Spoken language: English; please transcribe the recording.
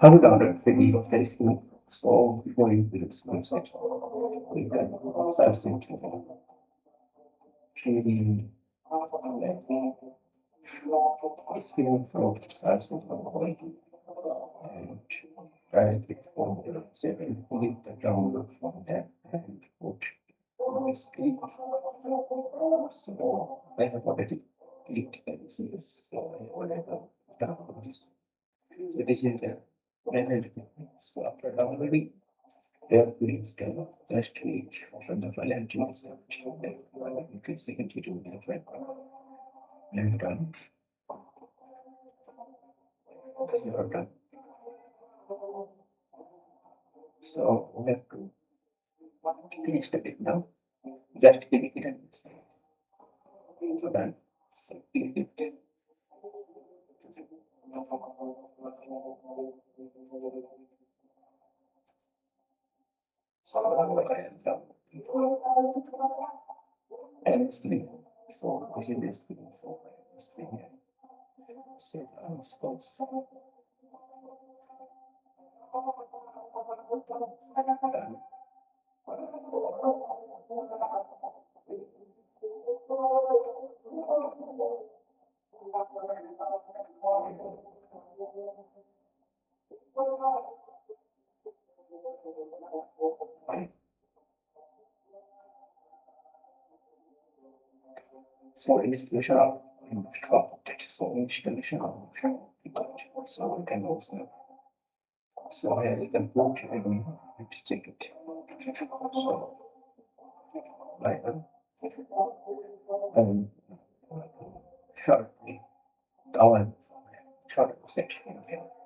How would audit video placement so going to this website? We can search into really screening fraud search into and try to saving delete the download from there and put this click. So I have already clicked this, so I already download this. So this is the method. So after downloading, there is the test click from the file and choose the click second to do the file and done. This is done. So we have to finish the bit now. Just click it and so done. So click it. So I am done. And screen. So this is the screen. So screen. Save and sports. Done. So installation of update. So installation of so we can also so here you can put and we have to check it. So like shortly down short section of it.